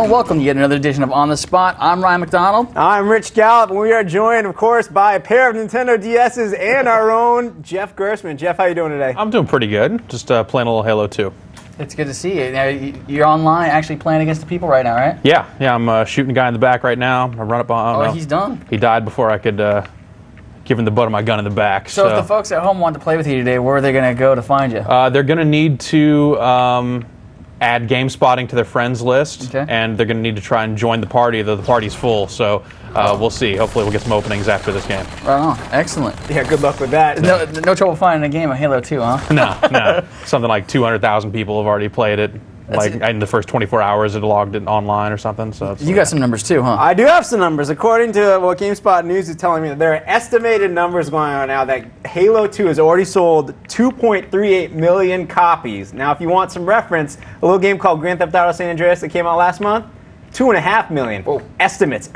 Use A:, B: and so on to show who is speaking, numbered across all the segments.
A: gentlemen, welcome to yet another edition of On the Spot. I'm Ryan McDonald.
B: I'm Rich Gallup, and we are joined, of course, by a pair of Nintendo DS's and our own Jeff Gerstmann. Jeff, how you doing today?
C: I'm doing pretty good. Just playing a little Halo 2.
A: It's good to see you. Now, you're online actually playing against the people right now, right?
C: Yeah, I'm shooting a guy in the back right now. I run up on.
A: He's done.
C: He died before I could give him the butt of my gun in the back.
A: So if the folks at home want to play with you today, where are they going to go to find you?
C: They're going to need to add GameSpotting to their friends list, and they're going to need to try and join the party, though the party's full. So we'll see. Hopefully we'll get some openings after this game.
A: Right on. Excellent.
B: Yeah, good luck with that.
A: No trouble finding a game of Halo 2, huh?
C: No. Something like 200,000 people have already played it. In the first 24 hours, it logged it online or something. So
A: you got some numbers too, huh?
B: I do have some numbers. According to what GameSpot News is telling me, there are estimated numbers going on now that Halo 2 has already sold 2.38 million copies. Now, if you want some reference, a little game called Grand Theft Auto San Andreas that came out last month, 2.5 million. Whoa. Estimates.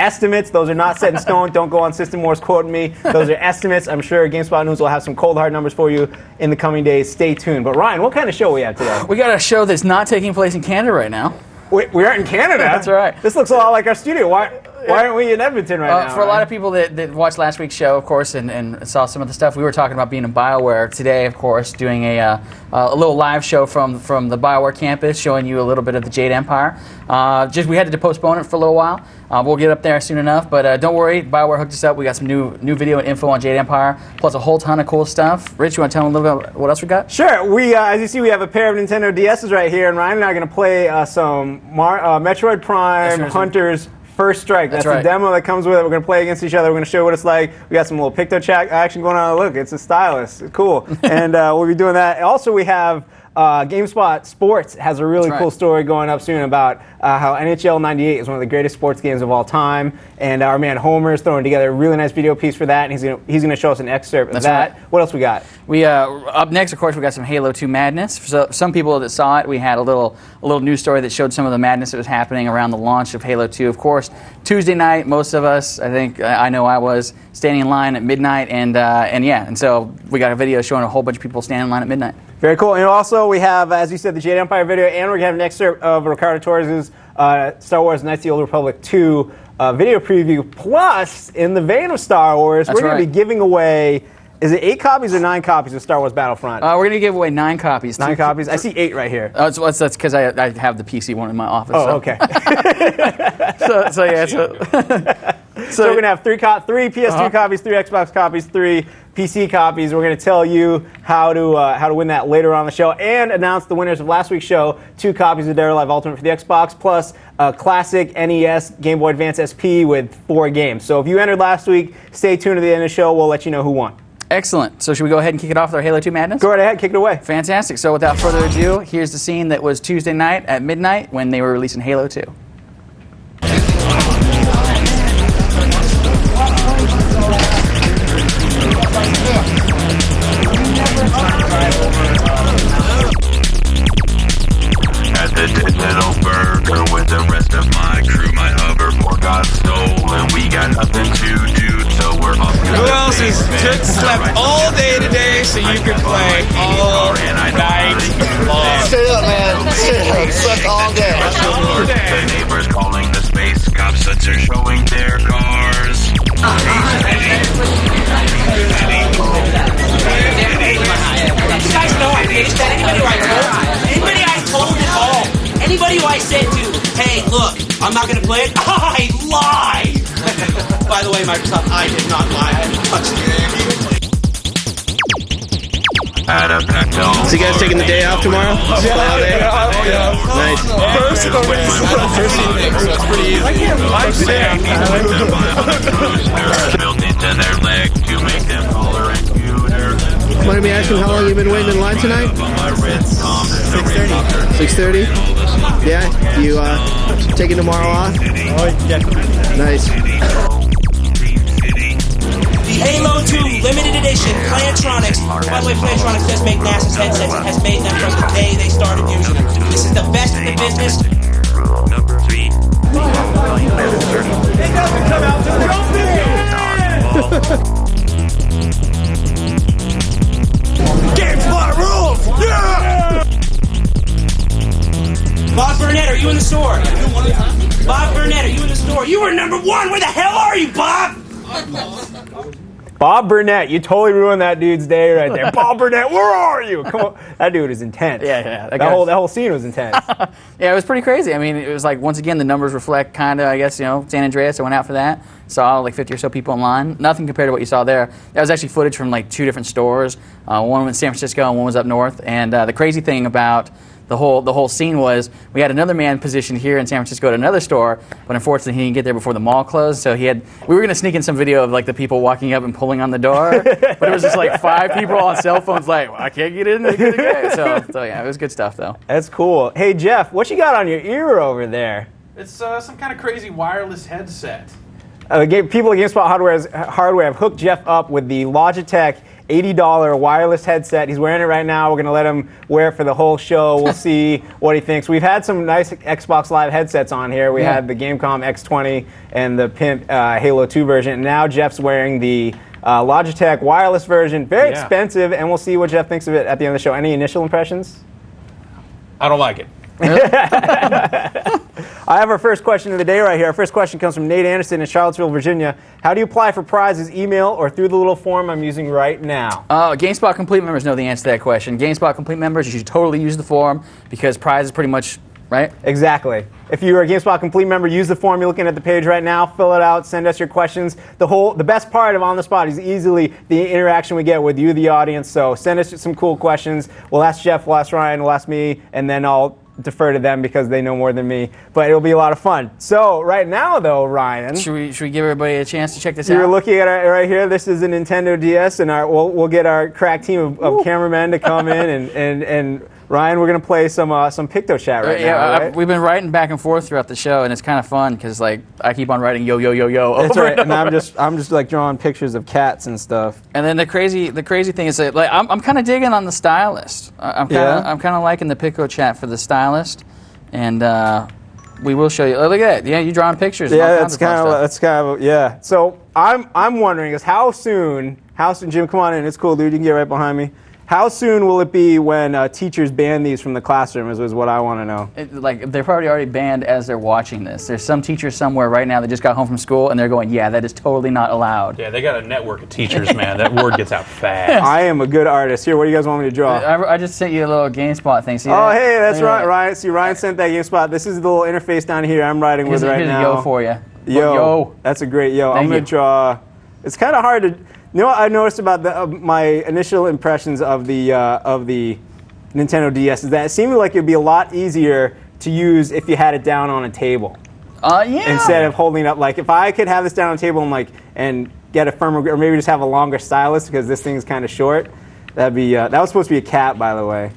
B: Those are not set in stone. Don't go on System Wars quoting me. Those are estimates. I'm sure GameSpot News will have some cold hard numbers for you in the coming days. Stay tuned. But Ryan, what kind of show we have today?
A: We got a show that's not taking place in Canada right now.
B: We aren't in Canada?
A: That's right.
B: This looks a lot like our studio. Why aren't we in Edmonton right now?
A: For a lot of people that watched last week's show, of course, and saw some of the stuff, we were talking about being in BioWare today, of course, doing a little live show from the BioWare campus, showing you a little bit of the Jade Empire. We had to postpone it for a little while. We'll get up there soon enough, but don't worry, BioWare hooked us up. We got some new video and info on Jade Empire, plus a whole ton of cool stuff. Rich, you want to tell them a little bit about what else we got?
B: Sure. We, as you see, we have a pair of Nintendo DS's right here, and Ryan and I are going to play some Metroid Prime Hunters First Strike. That's the demo that comes with it. We're going to play against each other. We're going to show you what it's like. We got some little PictoChat action going on. Look, it's a stylus. It's cool. And we'll be doing that. Also, we have GameSpot Sports has a really cool story going up soon about how NHL 98 is one of the greatest sports games of all time. And our man Homer is throwing together a really nice video piece for that. And he's gonna show us an excerpt of that. What else we got?
A: We up next, of course, we got some Halo 2 madness. So some people that saw it, we had a little news story that showed some of the madness that was happening around the launch of Halo 2. Of course, Tuesday night, most of us, I know I was standing in line at midnight, and so we got a video showing a whole bunch of people standing in line at midnight.
B: Very cool. And also we have, as you said, the Jade Empire video, and we're going to have an excerpt of Ricardo Torres' Star Wars Knights of the Old Republic 2 video preview. Plus, in the vein of Star Wars, we're going to be giving away, is it 8 copies or 9 copies of Star Wars Battlefront?
A: We're going to give away 9 copies.
B: 9 copies? I see 8 right here.
A: That's because I have the PC one in my office.
B: Oh, okay. So we're going to have 3 PS2 copies, 3 Xbox copies, 3 PC copies. We're going to tell you how to win that later on the show, and announce the winners of last week's show: 2 copies of Dead or Alive Ultimate for the Xbox, plus a classic NES Game Boy Advance SP with 4 games. So if you entered last week, stay tuned to the end of the show. We'll let you know who won. Excellent. So should we go ahead and kick it off with our Halo 2 madness? Go right ahead, kick it away.
A: Fantastic. So without further ado, here's the scene that was Tuesday night at midnight when they were releasing Halo 2.
D: At the Digital Burger with the rest of my crew, my hoverboard got stolen. We got nothing to do, so we're off.
E: Who else has slept all day today so you can play all night long?
F: Stay up, man. Slept all day.
D: The neighbors calling the space cops, such are showing their cars.
G: You guys know I paged that. Anybody I told at all, anybody who I said to, hey, look, I'm not going to play it, I lied. By the way, Microsoft, I did not lie. I didn't touch it.
E: So you guys taking the day off tomorrow? Play all day? Nice.
F: First, it's pretty easy.
D: Built into their leg to make them taller and cuter.
E: Mind me asking how long you've been waiting in line tonight? 6:30. 6:30? Yeah? You taking tomorrow off?
B: Oh, yeah.
E: Nice.
G: The Halo 2 limited edition Plantronics. By the way, Plantronics does make NASA's headsets and has made them from the day they started using them. This is the best in the business.
D: Number 3.
B: It doesn't come out to
F: GameSpot rules! Yeah!
G: Bob Burnett, are you in the store? Bob Burnett, are you in the store? You were number 1. Where the hell are you, Bob?
B: Bob Burnett, you totally ruined that dude's day right there. Bob Burnett, where are you? Come on, that dude is intense.
A: Yeah.
B: That whole scene was intense.
A: Yeah, it was pretty crazy. I mean, it was like, once again, the numbers reflect kind of, I guess, San Andreas. I went out for that. Saw like 50 or so people in line. Nothing compared to what you saw there. That was actually footage from like 2 different stores. One was in San Francisco and one was up north. And the crazy thing about the whole scene was we had another man positioned here in San Francisco at another store, but unfortunately he didn't get there before the mall closed. So we were gonna sneak in some video of like the people walking up and pulling on the door, but it was just like 5 people on cell phones like, well, I can't get in. So yeah, it was good stuff though.
B: That's cool. Hey Jeff, what you got on your ear over there?
C: It's some kind of crazy wireless headset.
B: People at GameSpot Hardware have hooked Jeff up with the Logitech $80 wireless headset. He's wearing it right now. We're going to let him wear it for the whole show. We'll see what he thinks. We've had some nice Xbox Live headsets on here. We had the Gamecom X20 and the Pimp Halo 2 version. And now Jeff's wearing the Logitech wireless version. Very expensive, and we'll see what Jeff thinks of it at the end of the show. Any initial impressions?
C: I don't like it.
B: I have our first question of the day right here. Our first question comes from Nate Anderson in Charlottesville, Virginia. How do you apply for prizes, email or through the little form I'm using right now?
A: GameSpot Complete members know the answer to that question. GameSpot Complete members, you should totally use the form because prize is pretty much, right?
B: Exactly. If you're a GameSpot Complete member, use the form. You're looking at the page right now. Fill it out. Send us your questions. The best part of On the Spot is easily the interaction we get with you, the audience. So send us some cool questions. We'll ask Jeff, we'll ask Ryan, we'll ask me, and then I'll defer to them because they know more than me, but it'll be a lot of fun. So right now though, Ryan,
A: should we give everybody a chance to check this out?
B: You're looking at it right here. This is a Nintendo DS, and we'll get our crack team of cameramen to come in and Ryan, we're gonna play some PictoChat right now. Right?
A: We've been writing back and forth throughout the show, and it's kind of fun because like I keep on writing yo yo yo yo.
B: That's right, and I'm just like drawing pictures of cats and stuff.
A: And then the crazy thing is that like I'm kind of digging on the stylist. I'm kind of liking the PictoChat for the stylist, and we will show you. Oh, look at that! Yeah, you drawing pictures.
B: Yeah, that's kind of yeah. So I'm wondering is how soon Jim, come on in. It's cool, dude. You can get right behind me. How soon will it be when teachers ban these from the classroom is what I want to know.
A: Like, they're probably already banned as they're watching this. There's some teachers somewhere right now that just got home from school, and they're going, yeah, that is totally not allowed.
C: Yeah, they got a network of teachers, man. That word gets out fast.
B: I am a good artist. Here, what do you guys want me to draw?
A: I just sent you a little GameSpot thing. See
B: that? Hey, that's right, Ryan. See, Ryan sent that GameSpot. This is the little interface down here I'm writing with right now.
A: Here's a yo for you.
B: Yo. That's a great yo. I'm going to draw. It's kind of hard to... You know what I noticed about my initial impressions of the Nintendo DS is that it seemed like it would be a lot easier to use if you had it down on a table.
A: Yeah.
B: Instead of holding up, like if I could have this down on a table and get a firmer, or maybe just have a longer stylus because this thing's kind of short. That'd be that was supposed to be a cat, by the way.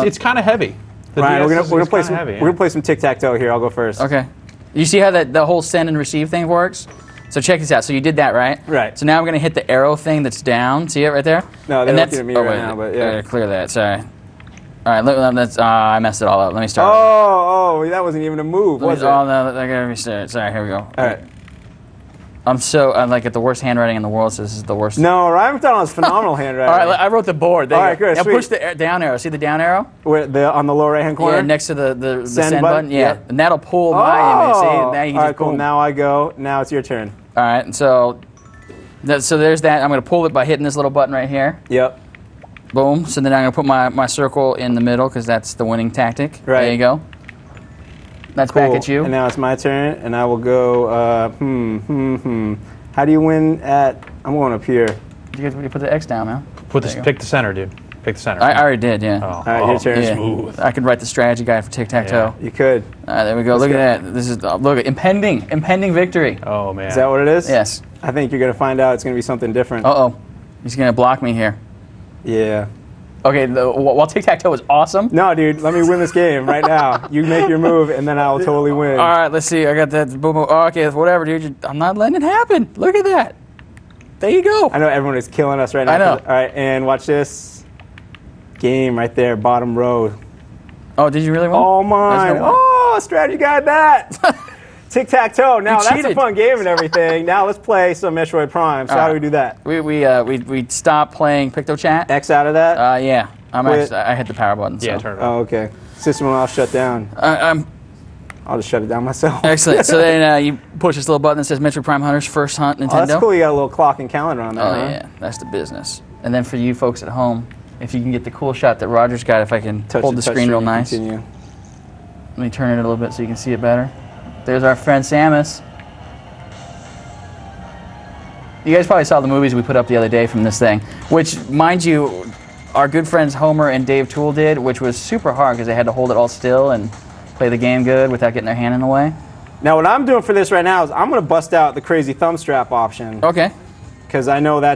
C: It's kind of heavy.
B: Ryan, we're gonna play some. Heavy, yeah. We're gonna play some tic-tac-toe here. I'll go first.
A: Okay. You see how the whole send and receive thing works? So check this out. So you did that, right?
B: Right.
A: So now I'm going to hit the arrow thing that's down. See it right there?
B: No, they're looking at me right now, but yeah.
A: Clear that. Sorry. All right. Look, I messed it all up. Let me start.
B: Oh, that wasn't even a move, was it?
A: Oh, no, I got to restart. Sorry, here we go.
B: All right.
A: I'm like at the worst handwriting in the world, so this is the worst.
B: No, Ryan McDonald's phenomenal handwriting.
A: All right, I wrote the board.
B: All right, good.
A: Now push the down arrow. See the down arrow?
B: Where, on the lower right-hand corner?
A: Yeah, next to the send button. Yeah,
B: yep.
A: And that'll pull my image. See, now you can
B: all right, cool. Now I go. Now it's your turn.
A: All right, and so there's that. I'm going to pull it by hitting this little button right here.
B: Yep.
A: Boom. So then I'm going to put my circle in the middle because that's the winning tactic.
B: Right.
A: There you go. That's
B: cool.
A: back at you.
B: And now it's my turn, and I will go, How do you win at, I'm going up here.
A: You put the X down, man.
C: Pick the center, dude. Pick the center.
A: I already did, yeah.
B: All right, your turn.
A: Yeah.
C: Smooth.
A: I could write the strategy guide for tic-tac-toe.
B: Yeah, you could.
A: All right, there we go. Look at that. This is impending victory.
C: Oh, man.
B: Is that what it is?
A: Yes.
B: I think you're going to find out it's going to be something different.
A: Uh-oh. He's going to block me here.
B: Yeah.
A: Okay, while tic-tac-toe is awesome.
B: No, dude, let me win this game right now. You make your move, and then I'll totally win.
A: All right, let's see. I got that. Boom, boom. Oh, okay, whatever, dude. I'm not letting it happen. Look at that. There you go.
B: I know everyone is killing us right now.
A: I know.
B: All right, and watch this. Game right there, bottom row.
A: Oh, did you really win?
B: Oh, mine. Oh, strategy guide that. Tic-tac-toe. Now, that's a fun game and everything. Now, let's play some Metroid Prime. So how do we do that?
A: We stopped playing PictoChat.
B: X out of that?
A: Yeah. I hit the power button.
C: Yeah,
A: so.
C: turn it on.
B: Oh, okay. System will now shut down.
A: I'm
B: I'll just shut it down myself.
A: Excellent. So then you push this little button that says Metroid Prime Hunters First Hunt Nintendo.
B: Oh, that's cool. You got a little clock and calendar on there.
A: Oh,
B: huh?
A: yeah. That's the business. And then for you folks at home, if you can get the cool shot that Roger's got, if I can hold the screen real nice.
B: Continue.
A: Let me turn it a little bit so you can see it better. There's our friend Samus. You guys probably saw the movies we put up the other day from this thing, which, mind you, our good friends Homer and Dave Toole did, which was super hard because they had to hold it all still and play the game good without getting their hand in the way.
B: Now, what I'm doing for this right now is I'm going to bust out the crazy thumb strap option.
A: Okay.
B: Because I know I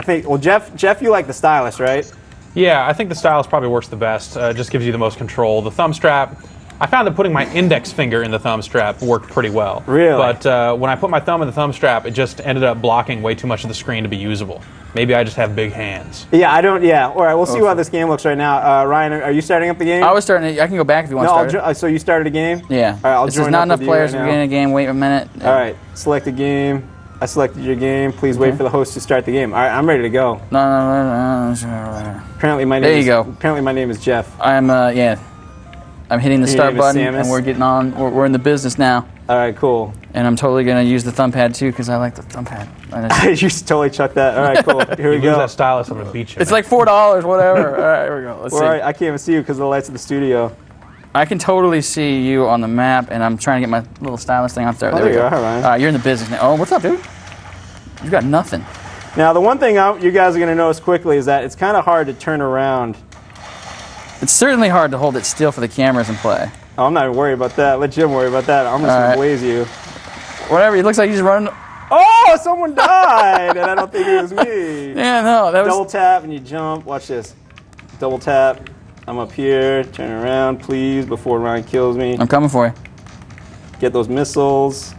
B: think, well, Jeff, you like the stylus, right?
C: Yeah, I think the stylus probably works the best. Just gives you the most control. The thumb strap, I found that putting my index finger in the thumb strap worked pretty well.
B: Really?
C: But when I put my thumb in the thumb strap, it just ended up blocking way too much of the screen to be usable. Maybe I just have big hands.
B: Yeah, I don't. Yeah. All right, we'll see how this game looks right now. Ryan, are you starting up the game?
A: I was starting it. I can go back if you want to start it.
B: So you started a game?
A: Yeah.
B: All right, I'll
A: this
B: join
A: is not
B: up
A: enough
B: with you
A: players
B: right
A: to
B: now.
A: begin a game. Wait a minute.
B: All right, select a game. I selected your game. Please wait for the host to start the game. All right, I'm ready to go.
A: No.
B: Apparently my name
A: There you
B: is,
A: go.
B: Apparently my name is Jeff.
A: I'm hitting the
B: Your
A: start
B: name is
A: button,
B: Samus?
A: and we're getting on. We're in the business now,
B: All right, cool.
A: and I'm totally gonna use the thumb pad too because I like the thumb pad.
B: You totally chucked that. All right, cool. Here we
C: You lose
B: go.
C: that stylus, I'm going to beat you.
A: It's like $4, whatever. All right, here we go. Let's
B: All
A: see.
B: right, I can't even see you because of the lights of the studio.
A: I can totally see you on the map, and I'm trying to get my little stylus thing off there.
B: Oh,
A: there we
B: there
A: go.
B: you are, Ryan.
A: You're in the business now. Oh, what's up, dude? You got nothing.
B: Now, the one thing you guys are going to notice quickly is that it's kind of hard to turn around.
A: It's certainly hard to hold it still for the cameras and play.
B: Oh, I'm not even worried about that. Let Jim worry about that. I'm just going to blaze you.
A: Whatever. It looks like he's running.
B: Oh, someone died, and I don't think it was me.
A: Yeah, no, that was.
B: Double tap and you jump. Watch this. Double tap. I'm up here. Turn around, please, before Ryan kills me.
A: I'm coming for you.
B: Get those missiles.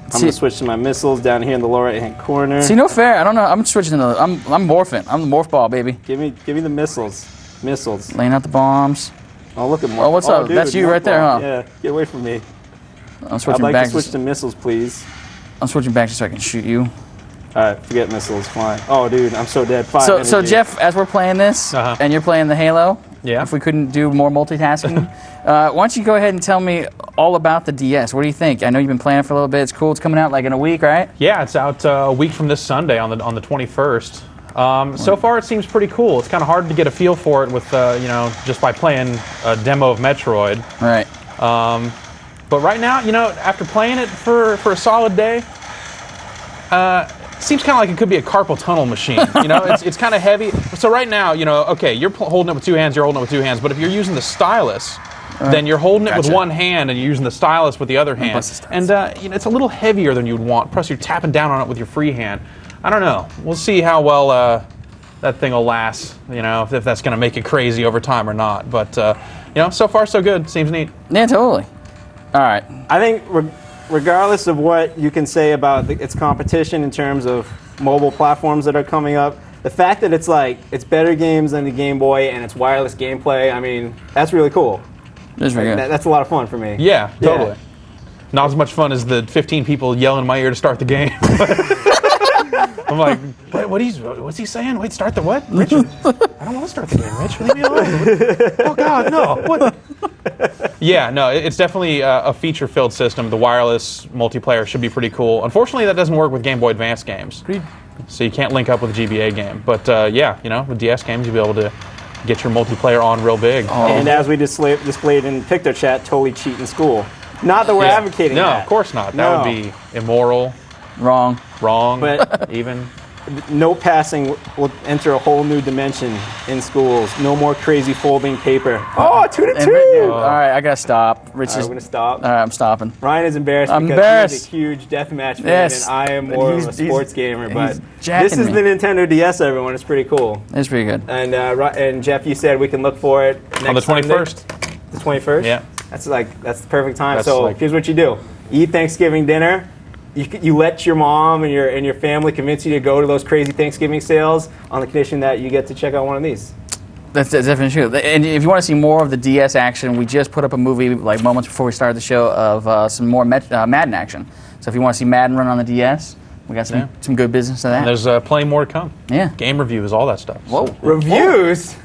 B: I'm going to switch to my missiles down here in the lower right-hand corner.
A: See, no fair. I don't know. I'm switching to the. I'm morphing. I'm the morph ball, baby.
B: Give me the missiles. Missiles.
A: Laying out the bombs.
B: Oh, look at more.
A: Oh, what's up?
B: Dude,
A: That's you
B: morph
A: right there,
B: ball.
A: huh?
B: Yeah, get away from me.
A: I'm
B: I'd
A: switching
B: like
A: back.
B: to switch to missiles, please.
A: I'm switching back just so I can shoot you.
B: All right, forget missiles. Fine. Oh, dude, I'm so dead.
A: So Jeff, as we're playing this, and you're playing the Halo,
C: Yeah.
A: if we couldn't do more multitasking, why don't you go ahead and tell me all about the DS? What do you think? I know you've been playing it for a little bit. It's cool. It's coming out like in a week, right?
C: Yeah, it's out a week from this Sunday on the 21st. So far, it seems pretty cool. It's kind of hard to get a feel for it with just by playing a demo of Metroid.
A: Right.
C: But right now, after playing it for a solid day, seems kind of like it could be a carpal tunnel machine. It's kind of heavy. So right now, okay, you're holding it with two hands, you're holding it with two hands. But if you're using the stylus, then you're holding it with one hand and you're using the stylus with the other hand. And it's a little heavier than you'd want. Plus, you're tapping down on it with your free hand. I don't know. We'll see how well that thing will last. If that's going to make it crazy over time or not. But so far so good. Seems neat.
A: Yeah, totally. All right.
B: I think regardless of what you can say about its competition in terms of mobile platforms that are coming up, the fact that it's better games than the Game Boy and it's wireless gameplay, I mean, that's really cool.
A: That's very good.
B: That's a lot of fun for me.
C: Yeah, totally. Not as much fun as the 15 people yelling in my ear to start the game. I'm like, what's he saying? Wait, start the what? Rich, I don't want to start the game, Rich. Leave me alone. Oh, God, no. What? Yeah, no, it's definitely a feature-filled system. The wireless multiplayer should be pretty cool. Unfortunately, that doesn't work with Game Boy Advance games. So you can't link up with a GBA game. But, with DS games, you'll be able to get your multiplayer on real big.
B: Oh. And as we displayed in PictoChat, totally cheat in school. Not that we're advocating that.
C: No, of course not. That would be immoral.
A: Wrong.
B: But
C: even.
B: Note passing will enter a whole new dimension in schools. No more crazy folding paper. Oh, 2-2.
A: All right, I gotta stop. Rich
B: We're gonna stop.
A: All right, I'm stopping.
B: Ryan is embarrassed
A: I'm
B: because
A: embarrassed.
B: he's a huge deathmatch fan,
A: Yes.
B: and I am more of a sports gamer. But
A: he's jacking
B: this is
A: me.
B: the Nintendo DS, everyone. It's pretty cool.
A: It's pretty good.
B: And Jeff, you said we can look for it next
C: On the 21st.
B: Sunday. The 21st.
C: Yeah.
B: That's the perfect time.
C: That's
B: so
C: like-
B: here's what you do: you eat Thanksgiving dinner. You let your mom and your family convince you to go to those crazy Thanksgiving sales on the condition that you get to check out one of these.
A: That's definitely true. And if you want to see more of the DS action, we just put up a movie like moments before we started the show of some more Madden action. So if you want to see Madden run on the DS, we got some good business of that.
C: And there's plenty more to come.
A: Yeah.
C: Game reviews, all that stuff.
A: Whoa.
B: Reviews?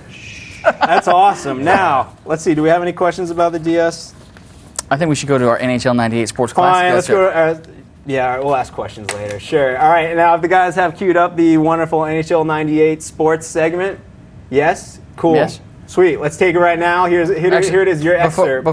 B: That's awesome. Now, let's see. Do we have any questions about the DS?
A: I think we should go to our NHL 98 Sports Classic.
B: Fine, let's go. Yeah, we'll ask questions later. Sure. All right, now if the guys have queued up the wonderful NHL 98 sports segment. Yes? Cool.
A: Yes.
B: Sweet. Let's take it right now. Here it is, your excerpt.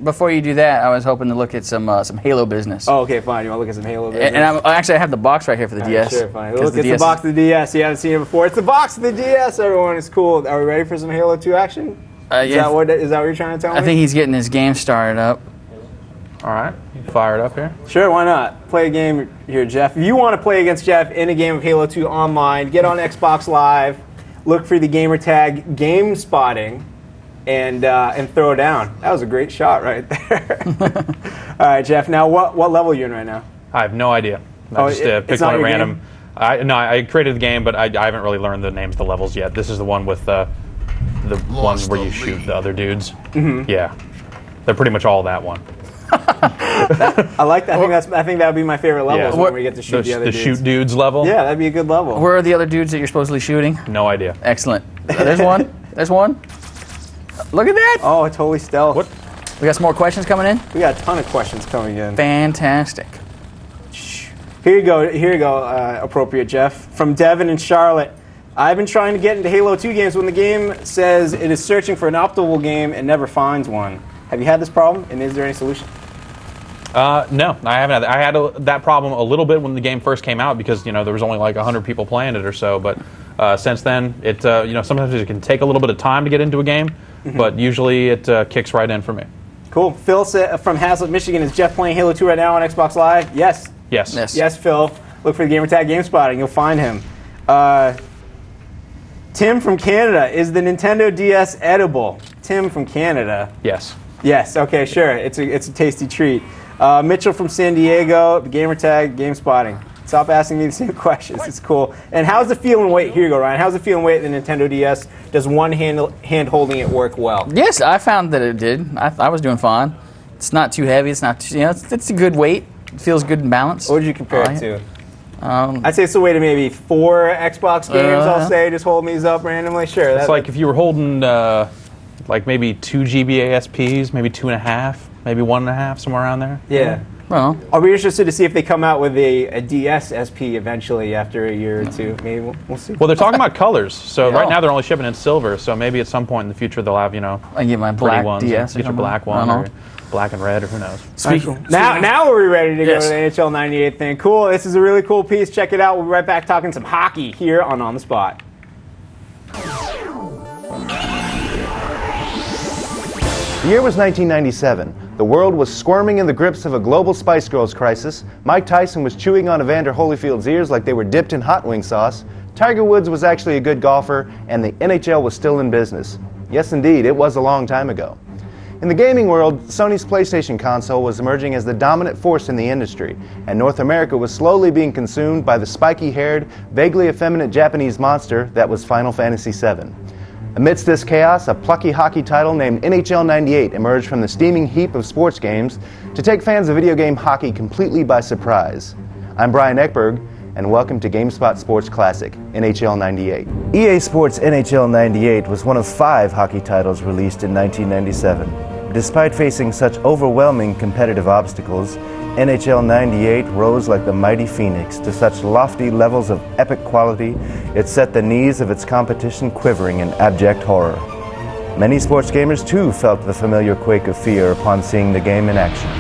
A: Before you do that, I was hoping to look at some Halo business.
B: Oh, okay, fine. You want to look at some Halo business?
A: And I have the box right here for the DS.
B: Sure, fine. Look, it's the box of the DS. You haven't seen it before. It's the box of the DS, everyone. It's cool. Are we ready for some Halo 2 action? Is that what you're trying to tell me?
A: I think he's getting his game started up.
C: All right, you fire it up here.
B: Sure, why not? Play a game here, Jeff. If you want to play against Jeff in a game of Halo 2 online, get on Xbox Live, look for the gamer tag Game Spotting, and throw it down. That was a great shot right there. All right, Jeff. Now, what level are you in right now?
C: I have no idea. I just picked one at random. I created the game, but I haven't really learned the names of the levels yet. This is the one with the one where you shoot the other dudes. Mm-hmm. Yeah, they're pretty much all that one.
B: I like that. I think that would be my favorite level when we get to shoot the other dudes.
C: The shoot dudes level?
B: Yeah, that'd be a good level.
A: Where are the other dudes that you're supposedly shooting?
C: No idea.
A: Excellent. There's one. There's one. Look at that.
B: Oh, it's totally stealth.
C: What?
A: We got some more questions coming in?
B: We got a ton of questions coming in.
A: Fantastic.
B: Here you go, appropriate Jeff. From Devin and Charlotte. I've been trying to get into Halo 2 games when the game says it is searching for an optimal game and never finds one. Have you had this problem, and is there any solution?
C: No, I haven't had that. I had that problem a little bit when the game first came out because, there was only like 100 people playing it or so. But since then, it sometimes it can take a little bit of time to get into a game, but usually it kicks right in for me.
B: Cool. Phil from Hazlet, Michigan, is Jeff playing Halo 2 right now on Xbox Live? Yes. Yes, Phil. Look for the gamertag Game Spotting. You'll find him. Tim from Canada, is the Nintendo DS edible? Tim from Canada.
C: Yes.
B: Yes. Okay. Sure. It's a tasty treat. Mitchell from San Diego, the gamertag Game Spotting. Stop asking me the same questions. It's cool. And how's the feel and weight? Here you go, Ryan. How's the feel and weight of the Nintendo DS? Does one hand holding it work well?
A: Yes, I found that it did. I was doing fine. It's not too heavy. It's not too, it's a good weight. It feels good and balanced.
B: What would you compare it to? I'd say it's the weight of maybe 4 Xbox games, I'll say. Just holding these up randomly. Sure.
C: It's like if you were holding like maybe 2 GB ASPs, maybe 2.5, maybe 1.5, somewhere around there.
B: Yeah.
A: Well,
B: I'll be interested to see if they come out with a DS SP eventually after a year or two. Maybe we'll see.
C: Well, they're talking about colors. So right now they're only shipping in silver. So maybe at some point in the future they'll have,
A: I get my black
C: ones,
A: DS.
C: Get your black one or black and red or who knows.
B: Now are we ready to go to the NHL 98 thing? Cool. This is a really cool piece. Check it out. We'll be right back talking some hockey here on the Spot.
H: The year was 1997. The world was squirming in the grips of a global Spice Girls crisis. Mike Tyson was chewing on Evander Holyfield's ears like they were dipped in hot wing sauce. Tiger Woods was actually a good golfer, and the NHL was still in business. Yes, indeed, it was a long time ago. In the gaming world, Sony's PlayStation console was emerging as the dominant force in the industry, and North America was slowly being consumed by the spiky-haired, vaguely effeminate Japanese monster that was Final Fantasy VII. Amidst this chaos, a plucky hockey title named NHL 98 emerged from the steaming heap of sports games to take fans of video game hockey completely by surprise. I'm Brian Ekberg, and welcome to GameSpot Sports Classic, NHL 98. EA Sports NHL 98 was one of 5 hockey titles released in 1997. Despite facing such overwhelming competitive obstacles, NHL 98 rose like the mighty phoenix to such lofty levels of epic quality, it set the knees of its competition quivering in abject horror. Many sports gamers too felt the familiar quake of fear upon seeing the game in action.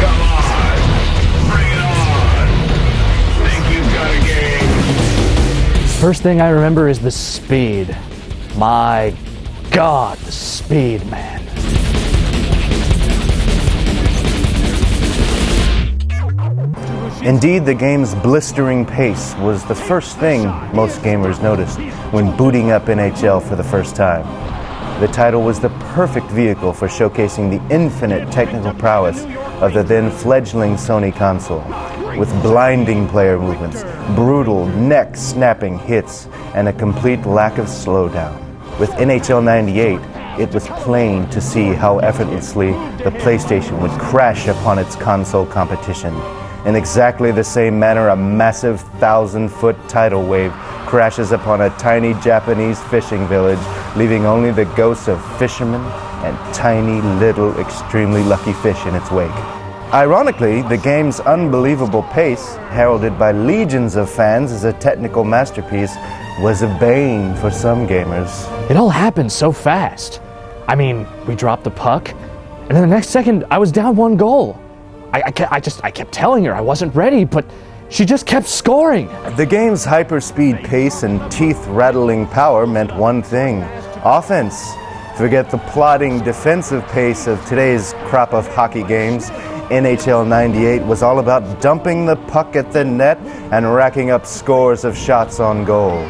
D: Come on, bring it on. Think you've got a game?
I: First thing I remember is the speed. My God, the speed, man.
H: Indeed, the game's blistering pace was the first thing most gamers noticed when booting up NHL for the first time. The title was the perfect vehicle for showcasing the infinite technical prowess of the then fledgling Sony console, with blinding player movements, brutal neck-snapping hits, and a complete lack of slowdown. With NHL 98, it was plain to see how effortlessly the PlayStation would crash upon its console competition. In exactly the same manner, a massive 1,000-foot tidal wave crashes upon a tiny Japanese fishing village, leaving only the ghosts of fishermen and tiny little extremely lucky fish in its wake. Ironically, the game's unbelievable pace, heralded by legions of fans as a technical masterpiece, was a bane for some gamers.
I: It all happened so fast. I mean, we dropped the puck, and then the next second, I was down 1 goal. I kept telling her I wasn't ready, but she just kept scoring.
H: The game's hyper-speed pace and teeth-rattling power meant one thing: offense. Forget the plodding defensive pace of today's crop of hockey games. NHL 98 was all about dumping the puck at the net and racking up scores of shots on goal.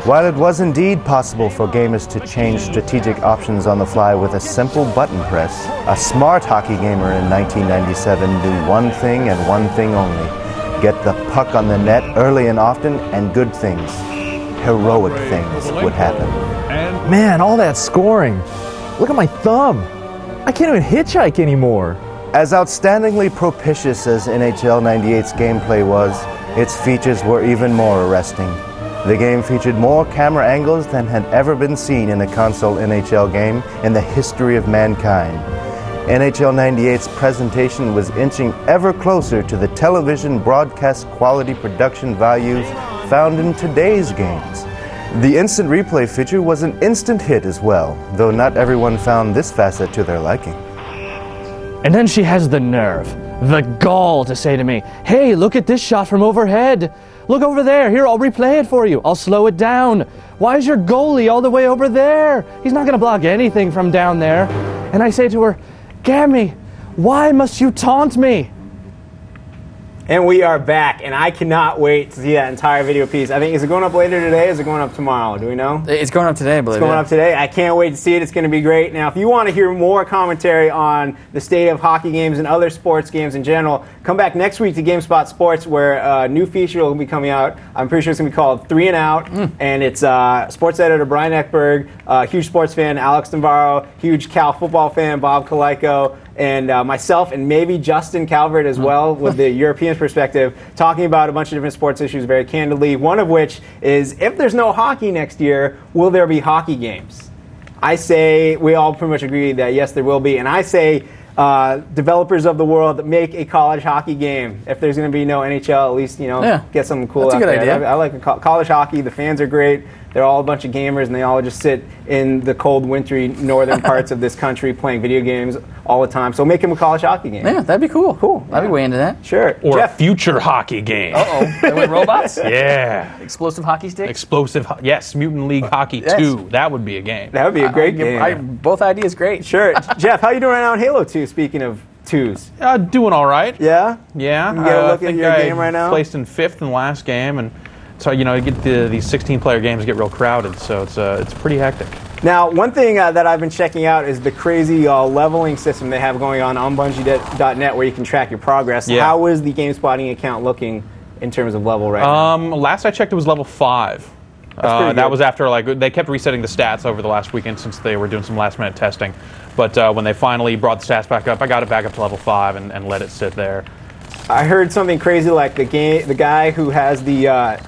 H: While it was indeed possible for gamers to change strategic options on the fly with a simple button press, a smart hockey gamer in 1997 knew one thing and one thing only: get the puck on the net early and often, and good things, heroic things, would happen.
I: Man, all that scoring. Look at my thumb. I can't even hitchhike anymore.
H: As outstandingly propitious as NHL 98's gameplay was, its features were even more arresting. The game featured more camera angles than had ever been seen in a console NHL game in the history of mankind. NHL 98's presentation was inching ever closer to the television broadcast quality production values found in today's games. The instant replay feature was an instant hit as well, though not everyone found this facet to their liking.
I: And then she has the nerve, the gall to say to me, "Hey, look at this shot from overhead. Look over there. Here, I'll replay it for you. I'll slow it down. Why is your goalie all the way over there? He's not going to block anything from down there." And I say to her, "Gammy, why must you taunt me?"
B: And we are back, and I cannot wait to see that entire video piece. I think, is it going up later today, or is it going up tomorrow? Do we know?
A: It's going up today, I believe.
B: It's going up today. I can't wait to see it. It's going to be great. Now, if you want to hear more commentary on the state of hockey games and other sports games in general, come back next week to GameSpot Sports, where a new feature will be coming out. I'm pretty sure it's going to be called 3 and Out, and it's sports editor Brian Ekberg, huge sports fan Alex Navarro, huge Cal football fan Bob Kaliko, and myself, and maybe Justin Calvert as well, with the European perspective, talking about a bunch of different sports issues very candidly, one of which is, if there's no hockey next year, will there be hockey games? I say, we all pretty much agree that yes, there will be, and I say developers of the world, make a college hockey game. If there's going to be no NHL, at least, get something cool out there. That's a good idea. I like college hockey. The fans are great. They're all a bunch of gamers, and they all just sit in the cold, wintry northern parts of this country playing video games all the time. So make them a college hockey game.
A: Yeah, that'd be cool. Cool. I'd be way into that.
B: Sure.
C: Or
B: Jeff.
C: a future hockey game.
A: Uh-oh. With robots?
C: Yeah.
A: Explosive hockey sticks?
C: Yes, Mutant League Hockey 2. That would be a game.
B: That would be a great game.
A: Both ideas great.
B: Sure. Jeff, how you doing right now in Halo 2, speaking of 2s?
C: Doing all right.
B: Yeah?
C: Yeah.
B: You get a look at your game right now?
C: Placed in 5th in the last game, and so get these 16-player games get real crowded, so it's pretty hectic.
B: Now, one thing that I've been checking out is the crazy leveling system they have going on Bungie.net, where you can track your progress.
C: Yeah.
B: How is the GameSpotting account looking in terms of level right now?
C: Last I checked, it was level 5. That was after they kept resetting the stats over the last weekend since they were doing some last-minute testing. But when they finally brought the stats back up, I got it back up to level 5 and let it sit there.
B: I heard something crazy like the guy who has the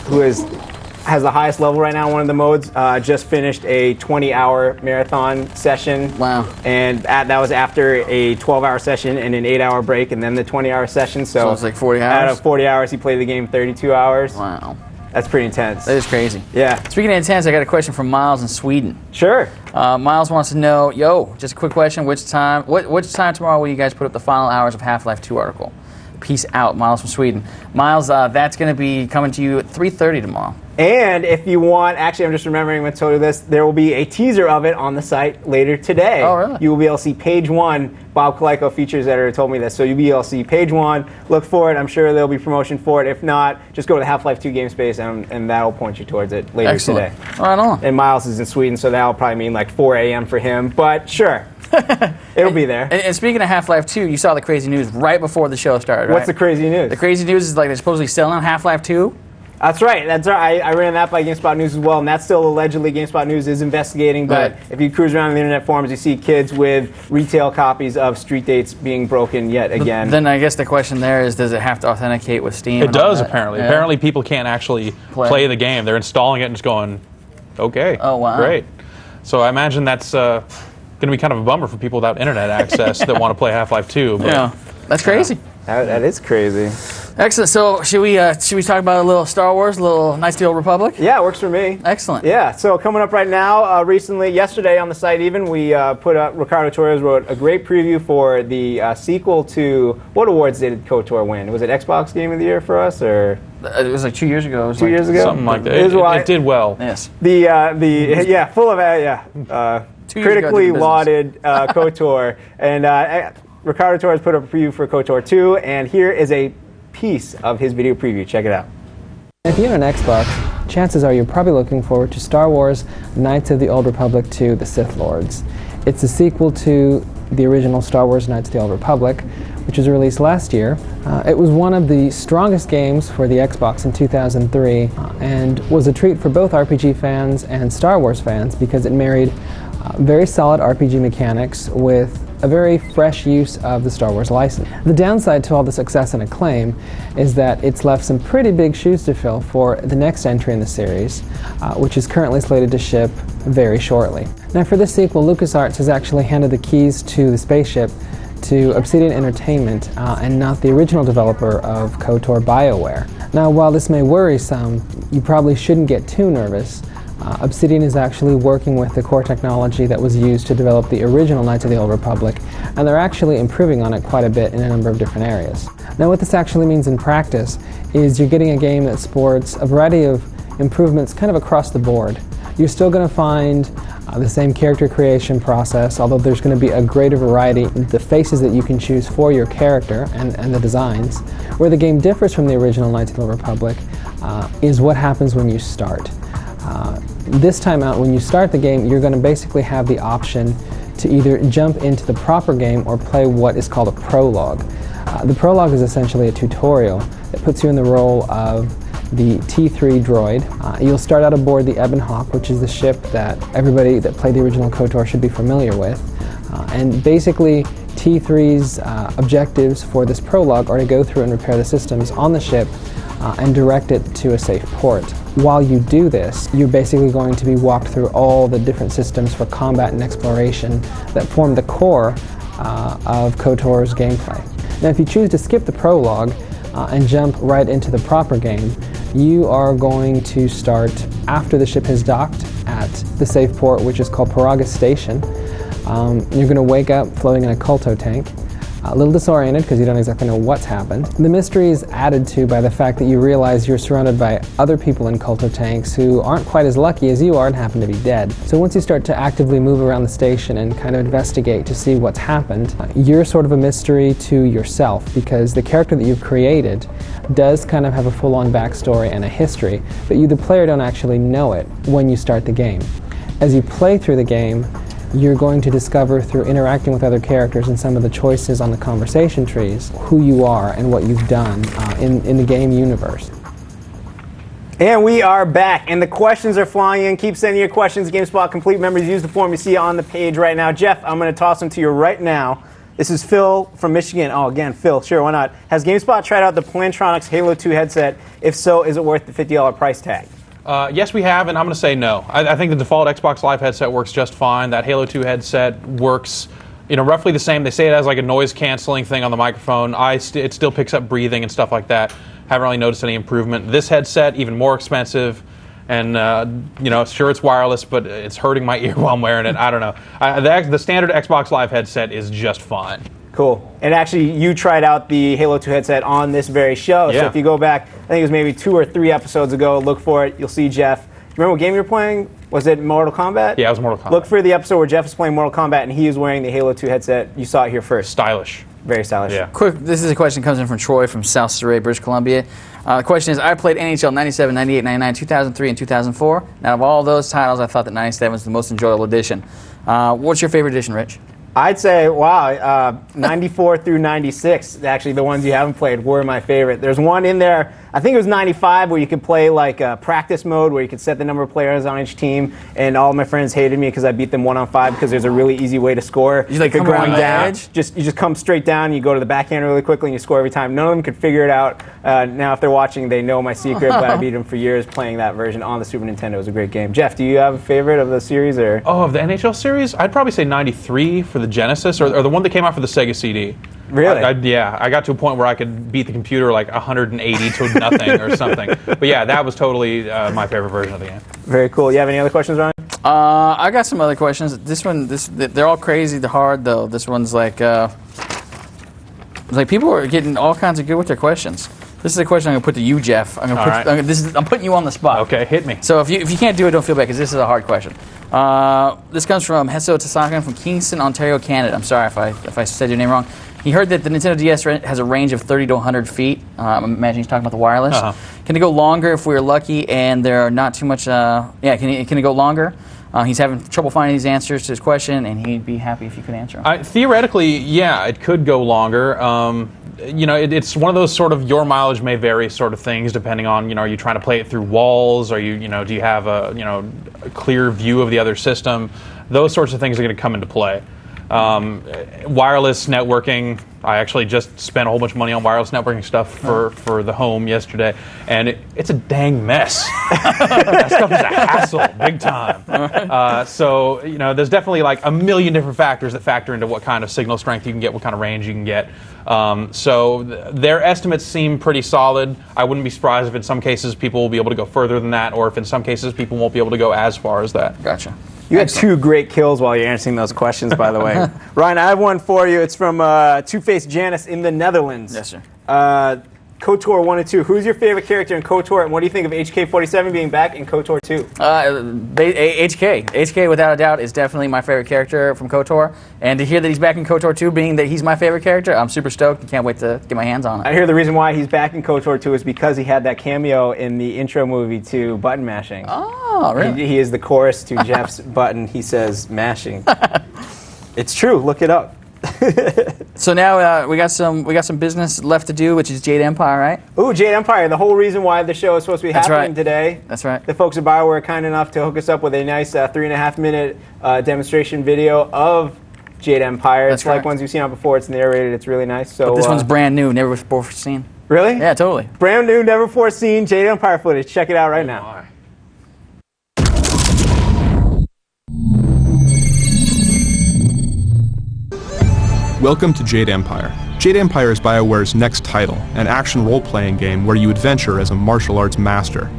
B: has the highest level right now in one of the modes just finished a 20-hour marathon session.
A: Wow.
B: And that was after a 12-hour session and an 8-hour break, and then the 20-hour session. So
A: it's like 40 hours?
B: Out of 40 hours, he played the game 32 hours.
A: Wow.
B: That's pretty intense.
A: That is crazy.
B: Yeah.
A: Speaking of intense, I got a question from Miles in Sweden.
B: Sure.
A: Miles wants to know, just a quick question, which time tomorrow will you guys put up the final hours of Half-Life 2 article? Peace out, Miles from Sweden. Miles, that's going to be coming to you at 3:30 tomorrow.
B: And if you want, actually, I'm just remembering when I told you this, there will be a teaser of it on the site later today.
A: Oh, really?
B: You will be able to see page 1. Bob Kaliko, features editor, told me this. So you'll be able to see page 1. Look for it. I'm sure there'll be promotion for it. If not, just go to the Half-Life 2 game space, and that'll point you towards it later today.
A: Right on.
B: And Miles is in Sweden, so that'll probably mean like 4 a.m. for him. But sure. It'll be there.
A: And speaking of Half-Life 2, you saw the crazy news right before the show started, right?
B: What's the crazy news?
A: The crazy news is they're supposedly selling Half-Life 2
B: That's right. I ran that by GameSpot News as well, and that's still allegedly GameSpot News is investigating. But if you cruise around the internet forums, you see kids with retail copies of Street Dates being broken yet again.
A: Then I guess the question there is, does it have to authenticate with Steam?
C: It does, apparently. Yeah. Apparently people can't actually play the game. They're installing it and just going, okay, great. So I imagine that's going to be kind of a bummer for people without internet access that want to play Half-Life 2. But,
A: yeah, that's crazy.
B: That is crazy.
A: Excellent. So should we talk about a little Star Wars, a little Knights of the Old Republic?
B: Yeah, it works for me.
A: Excellent.
B: Yeah. So coming up right now, yesterday on the site even, we put up, Ricardo Torres wrote a great preview for the sequel to, what awards did KOTOR win? Was it Xbox Game of the Year for us, or?
A: It was like 2 years ago.
B: 2 years ago?
C: Something like that. It did well.
A: Yes.
B: Critically lauded KOTOR. And Ricardo Torres put up a preview for KOTOR 2, and here is a piece of his video preview. Check it out.
J: If you own an Xbox, chances are you're probably looking forward to Star Wars Knights of the Old Republic 2: The Sith Lords. It's a sequel to the original Star Wars Knights of the Old Republic, which was released last year. It was one of the strongest games for the Xbox in 2003 and was a treat for both RPG fans and Star Wars fans because it married very solid RPG mechanics with a very fresh use of the Star Wars license. The downside to all the success and acclaim is that it's left some pretty big shoes to fill for the next entry in the series, which is currently slated to ship very shortly. Now for this sequel, LucasArts has actually handed the keys to the spaceship to Obsidian Entertainment and not the original developer of KOTOR, BioWare. Now while this may worry some, you probably shouldn't get too nervous. Obsidian is actually working with the core technology that was used to develop the original Knights of the Old Republic, and they're actually improving on it quite a bit in a number of different areas. Now what this actually means in practice is you're getting a game that sports a variety of improvements kind of across the board. You're still going to find the same character creation process, although there's going to be a greater variety in the faces that you can choose for your character and the designs. Where the game differs from the original Knights of the Old Republic is what happens when you start. This time out, when you start the game, you're going to basically have the option to either jump into the proper game or play what is called a prologue. The prologue is essentially a tutorial that puts you in the role of the T3 droid. You'll start out aboard the Ebon Hawk, which is the ship that everybody that played the original KOTOR should be familiar with. And basically, T3's objectives for this prologue are to go through and repair the systems on the ship and direct it to a safe port. While you do this, you're basically going to be walked through all the different systems for combat and exploration that form the core of KOTOR's gameplay. Now if you choose to skip the prologue and jump right into the proper game, you are going to start after the ship has docked at the safe port, which is called Paragus Station. You're going to wake up floating in a Kulto tank. A little disoriented because you don't exactly know what's happened. The mystery is added to by the fact that you realize you're surrounded by other people in Kulto tanks who aren't quite as lucky as you are and happen to be dead. So once you start to actively move around the station and kind of investigate to see what's happened, you're sort of a mystery to yourself because the character that you've created does kind of have a full-on backstory and a history, but you, the player, don't actually know it when you start the game. As you play through the game, you're going to discover through interacting with other characters and some of the choices on the conversation trees who you are and what you've done in the game universe.
B: And we are back, and the questions are flying in. Keep sending your questions. GameSpot Complete members, use the form you see on the page right now. Jeff, I'm going to toss them to you right now. This is Phil from Michigan. Oh, again, Phil, sure, why not? Has GameSpot tried out the Plantronics Halo 2 headset? If so, is it worth the $50 price tag?
C: Yes, we have, and I'm going to say no. I think the default Xbox Live headset works just fine. That Halo 2 headset works, roughly the same. They say it has like a noise canceling thing on the microphone. It still picks up breathing and stuff like that. Haven't really noticed any improvement. This headset, even more expensive, and sure it's wireless, but it's hurting my ear while I'm wearing it. I don't know. The standard Xbox Live headset is just fine.
B: Cool. And actually, you tried out the Halo 2 headset on this very show. Yeah. So if you go back, I think it was maybe 2 or 3 episodes ago, look for it. You'll see Jeff. Remember what game you were playing? Was it Mortal Kombat?
C: Yeah, it was Mortal Kombat.
B: Look for the episode where Jeff is playing Mortal Kombat and he is wearing the Halo 2 headset. You saw it here first.
C: Stylish.
B: Very stylish.
C: Yeah.
A: Quick, this is a question that comes in from Troy from South Surrey, British Columbia. The question is, I played NHL 97, 98, 99, 2003, and 2004. Now, of all those titles, I thought that 97 was the most enjoyable edition. What's your favorite edition, Rich?
B: I'd say, 94 through 96, actually the ones you haven't played were my favorite. There's one in there, I think it was 95 where you could play like practice mode where you could set the number of players on each team, and all my friends hated me because I beat them 1-on-5 because there's a really easy way to score.
A: You like come around the edge?
B: You just come straight down, you go to the backhand really quickly, and you score every time. None of them could figure it out. Now, if they're watching, they know my secret, but I beat them for years playing that version on the Super Nintendo. It was a great game. Jeff, do you have a favorite of the series? Or?
C: Oh, of the NHL series? I'd probably say 93 for the Genesis, or the one that came out for the Sega CD.
B: Really?
C: I got to a point where I could beat the computer like 180 to nothing or something. But yeah, that was totally my favorite version of the game.
B: Very cool. You have any other questions, Ryan?
A: I got some other questions. They're all crazy hard though. This one's like people are getting all kinds of good with their questions. This is a question I'm going to put to you, Jeff. I'm putting you on the spot.
C: Okay, hit me.
A: So if you can't do it, don't feel bad, because this is a hard question. This comes from Heso Tasaka from Kingston, Ontario, Canada. I'm sorry if I said your name wrong. He heard that the Nintendo DS has a range of 30 to 100 feet. I'm imagining he's talking about the wireless. Can it go longer if we're lucky and there are not too much... can it go longer? He's having trouble finding these answers to his question, and he'd be happy if you could answer them.
C: Theoretically, yeah, it could go longer. It's one of those sort of your mileage may vary sort of things, depending on, are you trying to play it through walls, or do you have a clear view of the other system? Those sorts of things are going to come into play. Wireless networking, I actually just spent a whole bunch of money on wireless networking stuff for the home yesterday, and it's a dang mess. That stuff is a hassle, big time. So there's definitely like a million different factors that factor into what kind of signal strength you can get, what kind of range you can get. So their estimates seem pretty solid. I wouldn't be surprised if in some cases people will be able to go further than that, or if in some cases people won't be able to go as far as that.
A: Gotcha.
B: You had two great kills while you're answering those questions, by the way. Ryan, I have one for you. It's from Two-Faced Janice in the Netherlands.
A: Yes, sir.
B: KOTOR 1 and 2. Who's your favorite character in KOTOR, and what do you think of HK-47 being back in KOTOR 2?
A: HK. HK, without a doubt, is definitely my favorite character from KOTOR. And to hear that he's back in KOTOR 2, being that he's my favorite character, I'm super stoked and can't wait to get my hands on it.
B: I hear the reason why he's back in KOTOR 2 is because he had that cameo in the intro movie to Button Mashing.
A: Oh, really?
B: He is the chorus to Jeff's button. He says, mashing. It's true. Look it up.
A: So now we got some business left to do, which is Jade Empire, right?
B: Ooh, Jade Empire, the whole reason why the show is supposed to be happening today.
A: That's right.
B: The folks at BioWare are kind enough to hook us up with a nice 3.5-minute demonstration video of Jade Empire. It's like ones you've seen on before. It's narrated. It's really nice. So
A: but this one's brand new, never before seen.
B: Really?
A: Yeah, totally.
B: Brand new, never before seen Jade Empire footage. Check it out right now.
K: Welcome to Jade Empire. Jade Empire is BioWare's next title, an action role-playing game where you adventure as a martial arts master.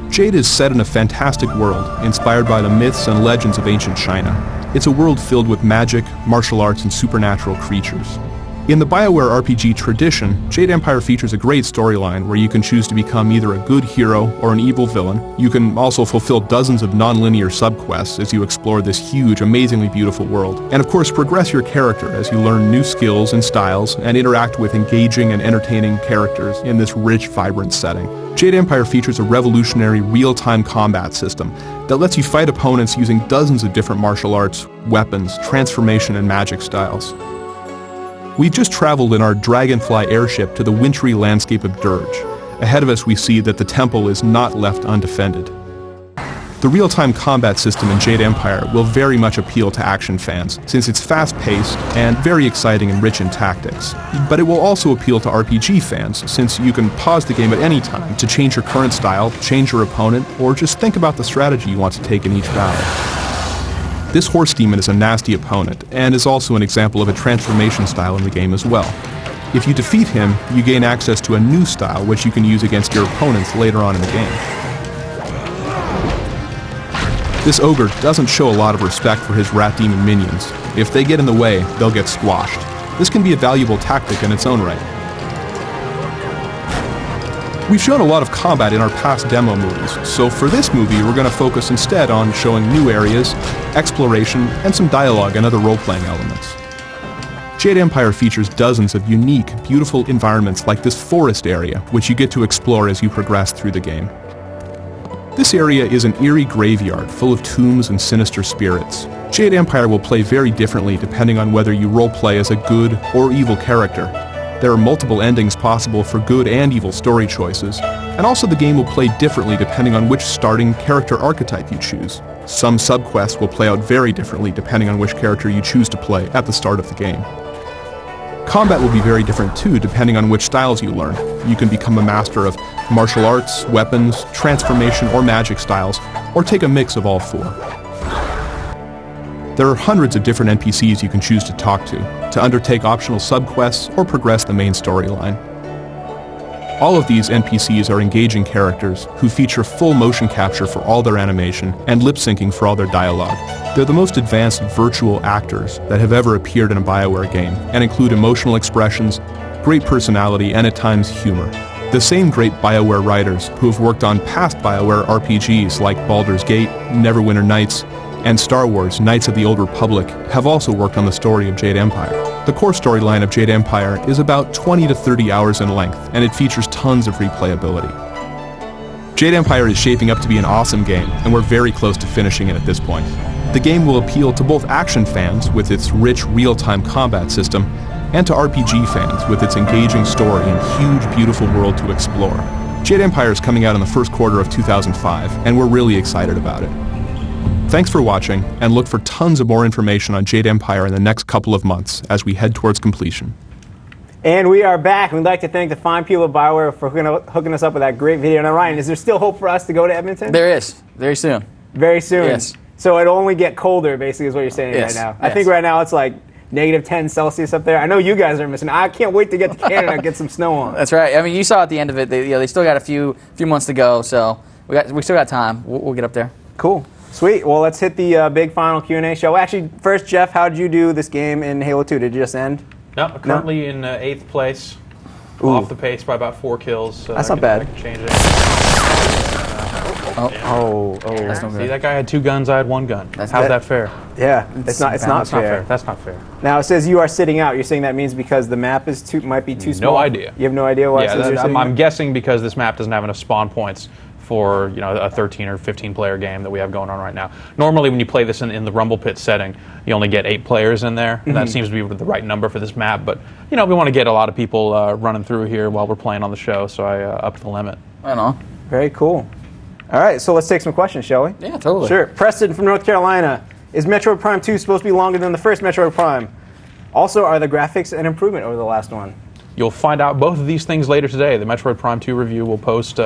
K: Jade is set in a fantastic world, inspired by the myths and legends of ancient China. It's a world filled with magic, martial arts, and supernatural creatures. In the BioWare RPG tradition, Jade Empire features a great storyline where you can choose to become either a good hero or an evil villain. You can also fulfill dozens of non-linear subquests as you explore this huge, amazingly beautiful world. And of course, progress your character as you learn new skills and styles and interact with engaging and entertaining characters in this rich, vibrant setting. Jade Empire features a revolutionary real-time combat system that lets you fight opponents using dozens of different martial arts, weapons, transformation, and magic styles. We've just traveled in our Dragonfly airship to the wintry landscape of Dirge. Ahead of us we see that the temple is not left undefended. The real-time combat system in Jade Empire will very much appeal to action fans, since it's fast-paced and very exciting and rich in tactics. But it will also appeal to RPG fans, since you can pause the game at any time to change your current style, change your opponent, or just think about the strategy you want to take in each battle. This horse demon is a nasty opponent, and is also an example of a transformation style in the game as well. If you defeat him, you gain access to a new style which you can use against your opponents later on in the game. This ogre doesn't show a lot of respect for his rat demon minions. If they get in the way, they'll get squashed. This can be a valuable tactic in its own right. We've shown a lot of combat in our past demo movies, so for this movie we're going to focus instead on showing new areas, exploration, and some dialogue and other role-playing elements. Jade Empire features dozens of unique, beautiful environments like this forest area, which you get to explore as you progress through the game. This area is an eerie graveyard full of tombs and sinister spirits. Jade Empire will play very differently depending on whether you role-play as a good or evil character. There are multiple endings possible for good and evil story choices, and also the game will play differently depending on which starting character archetype you choose. Some subquests will play out very differently depending on which character you choose to play at the start of the game. Combat will be very different too depending on which styles you learn. You can become a master of martial arts, weapons, transformation, or magic styles, or take a mix of all four. There are hundreds of different NPCs you can choose to talk to undertake optional subquests or progress the main storyline. All of these NPCs are engaging characters who feature full motion capture for all their animation and lip syncing for all their dialogue. They're the most advanced virtual actors that have ever appeared in a BioWare game and include emotional expressions, great personality, and at times humor. The same great BioWare writers who have worked on past BioWare RPGs like Baldur's Gate, Neverwinter Nights, and Star Wars Knights of the Old Republic have also worked on the story of Jade Empire. The core storyline of Jade Empire is about 20 to 30 hours in length, and it features tons of replayability. Jade Empire is shaping up to be an awesome game, and we're very close to finishing it at this point. The game will appeal to both action fans with its rich real-time combat system, and to RPG fans with its engaging story and huge, beautiful world to explore. Jade Empire is coming out in the first quarter of 2005, and we're really excited about it. Thanks for watching, and look for tons of more information on Jade Empire in the next couple of months as we head towards completion.
B: And we are back. We'd like to thank the fine people of BioWare for hooking us up with that great video. Now, Ryan, is there still hope for us to go to Edmonton?
A: There is. Very soon.
B: Very soon?
A: Yes.
B: So it'll only get colder, basically, is what you're saying right now. I think right now it's like -10 up there. I know you guys are missing. I can't wait to get to Canada and get some snow on.
A: That's right. I mean, you saw at the end of it, they still got a few months to go, so we still got time. We'll get up there.
B: Cool. Sweet. Well, let's hit the big final Q&A show. Actually, first, Jeff, how did you do this game in Halo 2? Did you just end?
C: No, currently in 8th place. Off the pace by about 4 kills.
B: That's not bad.
C: I can change it.
A: That's no good.
C: See, that guy had 2 guns, I had 1 gun. How's that fair?
B: Yeah, it's not fair.
C: That's not fair.
B: Now, it says you are sitting out. You're saying that means because the map is might be too small?
C: No idea.
B: You have no idea why it says you're sitting
C: I'm
B: out?
C: guessing because this map doesn't have enough spawn points for a 13 or 15 player game that we have going on right now. Normally when you play this in the Rumble Pit setting, you only get 8 players in there. And that seems to be the right number for this map, but we want to get a lot of people running through here while we're playing on the show, so I upped the limit.
A: I know.
B: Very cool. All right, so let's take some questions, shall we?
A: Yeah, totally.
B: Sure. Preston from North Carolina. Is Metroid Prime 2 supposed to be longer than the first Metroid Prime? Also, are the graphics an improvement over the last one?
C: You'll find out both of these things later today. The Metroid Prime 2 review will post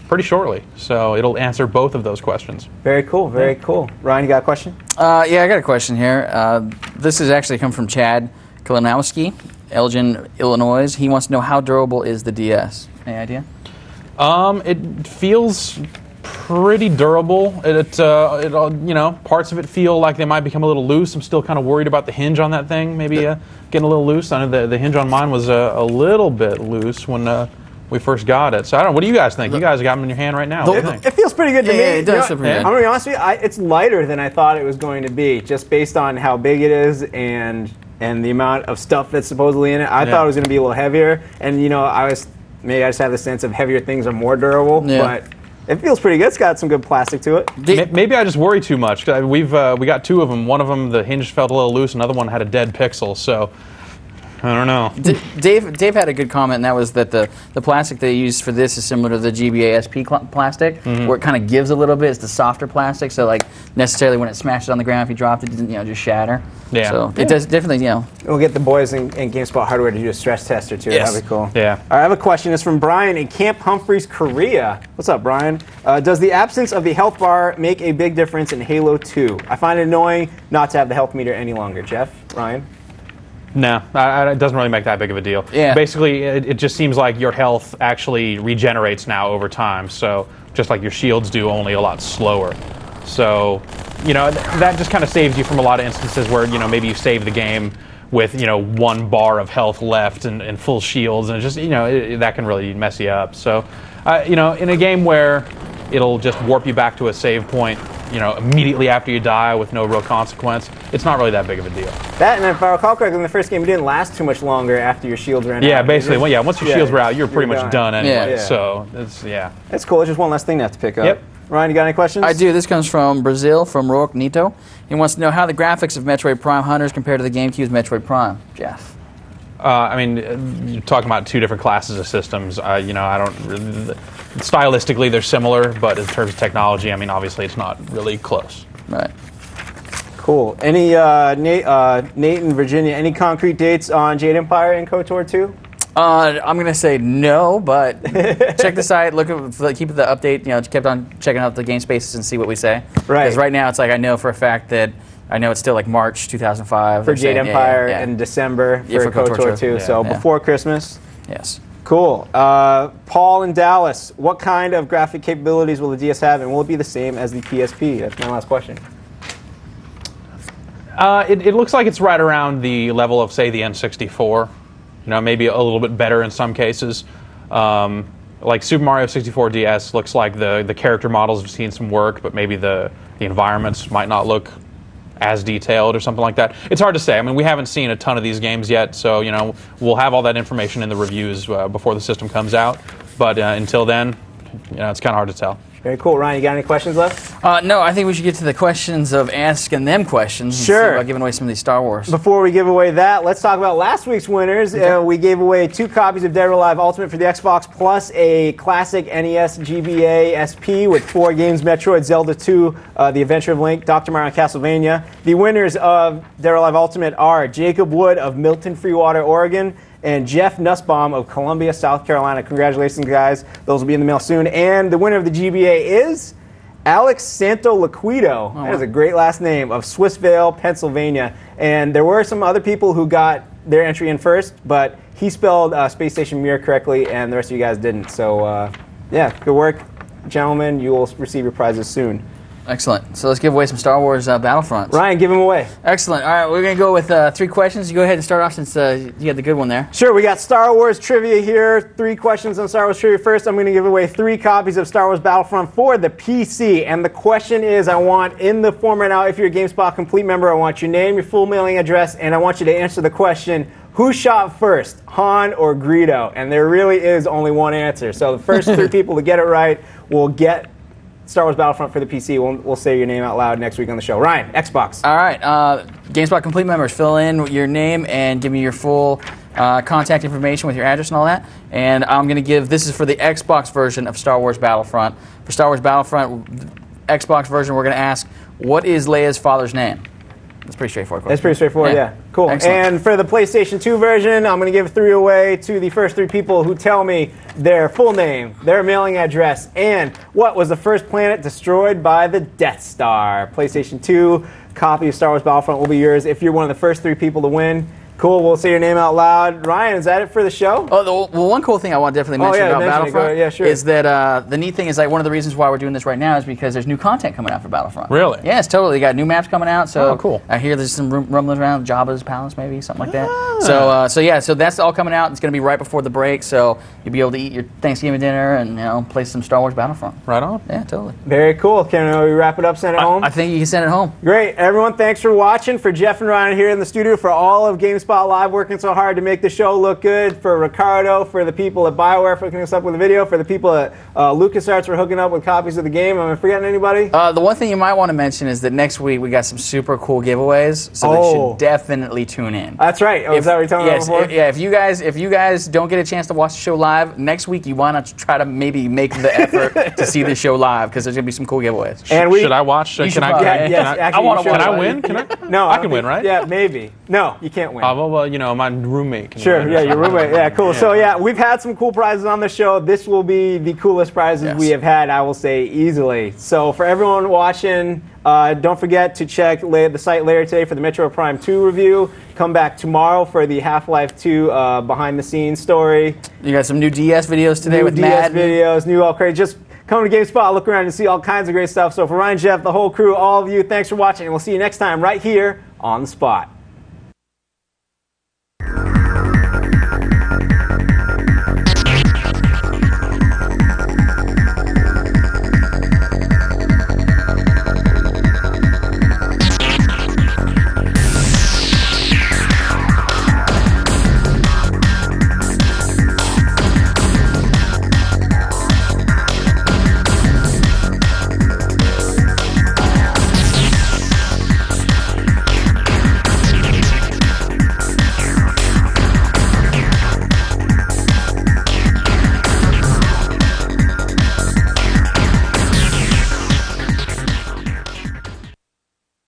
C: pretty shortly, so it'll answer both of those questions.
B: Very cool, very cool. Ryan, you got a question?
A: Yeah, I got a question here. This is actually come from Chad Kalinowski, Elgin, Illinois. He wants to know, how durable is the DS? Any idea?
C: It feels pretty durable. Parts of it feel like they might become a little loose. I'm still kind of worried about the hinge on that thing, maybe getting a little loose. I know the hinge on mine was a little bit loose when we first got it. So I don't know. What do you guys think? You guys got them in your hand right now. What do you think?
B: It feels pretty good to me.
A: It does feel pretty good.
B: I'm going to be honest with you, it's lighter than I thought it was going to be, just based on how big it is and the amount of stuff that's supposedly in it. I thought it was going to be a little heavier, and I just have the sense of heavier things are more durable, but it feels pretty good. It's got some good plastic to it.
C: Maybe I just worry too much. We got 2 of them. One of them, the hinge felt a little loose. Another one had a dead pixel. So I don't know.
A: Dave had a good comment, and that was that the plastic they use for this is similar to the GBA SP plastic, where it kind of gives a little bit. It's the softer plastic, so necessarily when it smashes on the ground, if you dropped it, doesn't just shatter.
C: Yeah.
A: So it does definitely.
B: We'll get the boys in GameSpot Hardware to do a stress test or two.
A: Yes.
B: That'd be cool.
C: Yeah.
B: All right, I have a question. It's from Brian in Camp Humphreys, Korea. What's up, Brian? Does the absence of the health bar make a big difference in Halo 2? I find it annoying not to have the health meter any longer. Jeff, Ryan?
C: No, it doesn't really make that big of a deal.
A: Yeah.
C: Basically, it just seems like your health actually regenerates now over time. So just like your shields do, only a lot slower. So, that just kind of saves you from a lot of instances where, maybe you save the game with, 1 bar of health left and full shields, and it just, that can really mess you up. So, in a game where it'll just warp you back to a save point, immediately after you die with no real consequence, it's not really that big of a deal.
B: That, and if I recall correctly, in the first game, it didn't last too much longer after your shields ran out.
C: Yeah, basically, once your shields were out, you're pretty much done anyway.
B: Yeah.
C: So,
B: It's cool. It's just one less thing to have to pick up.
C: Yep.
B: Ryan, you got any questions?
A: I do. This comes from Brazil, from Rourke Nito. He wants to know how the graphics of Metroid Prime Hunters compare to the GameCube's Metroid Prime. Jeff?
C: I mean, you're talking about two different classes of systems. You know, I don't really, stylistically they're similar, but in terms of technology, I mean, obviously it's not really close.
A: Right.
B: Cool. Any Nate and Virginia? Any concrete dates on Jade Empire and KOTOR 2?
A: I'm gonna say no, but check the site. Keep the update. You know, kept on checking out the game spaces and see what we say.
B: Right.
A: Because right now it's like I know for a fact that I know it's still like March 2005
B: for Jade Empire and December for KOTOR 2. So before Christmas.
A: Yes.
B: Cool. Paul in Dallas. What kind of graphic capabilities will the DS have, and will it be the same as the PSP? That's my last question.
C: It looks like it's right around the level of, say, the N64. You know, maybe a little bit better in some cases. Like Super Mario 64 DS looks like the character models have seen some work, but maybe the environments might not look as detailed or something like that. It's hard to say. I mean, we haven't seen a ton of these games yet, so, you know, we'll have all that information in the reviews before the system comes out. But until then, you know, it's kind of hard to tell.
B: Very cool. Ryan, you got any questions left?
A: No, I think we should get to the questions of asking them questions. And
B: sure.
A: See about giving away some of these Star Wars.
B: Before we give away that, let's talk about last week's winners. Okay. We gave away 2 copies of Dead or Alive Ultimate for the Xbox, plus a classic NES GBA SP with 4 games: Metroid, Zelda 2, The Adventure of Link, Dr. Mario, and Castlevania. The winners of Dead or Alive Ultimate are Jacob Wood of Milton, Freewater, Oregon, and Jeff Nussbaum of Columbia, South Carolina. Congratulations, guys. Those will be in the mail soon. And the winner of the GBA is Alex Santoliquido. That is a great last name, of Swissvale, Pennsylvania. And there were some other people who got their entry in first, but he spelled Space Station Mir correctly, and the rest of you guys didn't. So, yeah, good work. Gentlemen, you will receive your prizes soon.
A: Excellent. So let's give away some Star Wars Battlefronts.
B: Ryan, give them away.
A: Excellent. All right, we're going to go with 3 questions. You go ahead and start off since you had the good one there.
B: Sure. We got Star Wars trivia here. 3 questions on Star Wars trivia. First, I'm going to give away 3 copies of Star Wars Battlefront for the PC. And the question is, I want, in the form right now, if you're a GameSpot Complete member, I want your name, your full mailing address, and I want you to answer the question, who shot first, Han or Greedo? And there really is only one answer. So the first 3 people to get it right will get Star Wars Battlefront for the PC. We'll say your name out loud next week on the show. Ryan, Xbox.
A: All right. GameSpot Complete members, fill in your name and give me your full contact information with your address and all that. And I'm going to give, this is for the Xbox version of Star Wars Battlefront. For Star Wars Battlefront, Xbox version, we're going to ask, what is Leia's father's name? That's pretty straightforward.
B: That's pretty straightforward, yeah. Cool.
A: Excellent.
B: And for the PlayStation 2 version, I'm going to give 3 away to the first 3 people who tell me their full name, their mailing address, and what was the first planet destroyed by the Death Star. PlayStation 2 copy of Star Wars Battlefront will be yours if you're one of the first 3 people to win. Cool. We'll say your name out loud. Ryan, is that it for the show?
A: Oh, well, one cool thing I want to definitely mention about Battlefront
B: is
A: that the neat thing is, like, one of the reasons why we're doing this right now is because there's new content coming out for Battlefront.
C: Really?
A: Yes, totally. They got new maps coming out. So
C: cool.
A: I hear there's some rumblings around Jabba's palace, maybe something like that. So that's all coming out. It's going to be right before the break, so you'll be able to eat your Thanksgiving dinner and play some Star Wars Battlefront.
C: Right on.
A: Yeah, totally.
B: Very cool. Can we wrap it up? Send it home.
A: I think you can send it home.
B: Great, everyone. Thanks for watching. For Jeff and Ryan here in the studio, for all of GameSpot Live working so hard to make the show look good, for Ricardo, for the people at BioWare for hooking us up with the video, for the people at LucasArts for hooking up with copies of the game. Am I forgetting anybody?
A: The one thing you might want to mention is that next week we got some super cool giveaways, so they should definitely tune in.
B: That's right. Is that what you're telling me before?
A: If you guys don't get a chance to watch the show live next week, you want to try to maybe make the effort to see the show live, because there's going to be some cool giveaways.
C: Should I watch? Can I win? Can I?
B: No,
C: I can win, right?
B: Yeah, maybe. No, you can't win.
C: Well, you know, my roommate can
B: Sure,
C: win.
B: yeah, your roommate. Yeah, cool. So, yeah, we've had some cool prizes on the show. This will be the coolest prizes we have had, I will say, easily. So, for everyone watching, don't forget to check the site later today for the Metroid Prime 2 review. Come back tomorrow for the Half-Life 2 behind-the-scenes story.
A: You got some new DS videos today with Madden.
B: DS videos, new all crazy. Just come to GameSpot, look around and see all kinds of great stuff. So, for Ryan, Jeff, the whole crew, all of you, thanks for watching, and we'll see you next time right here on The Spot.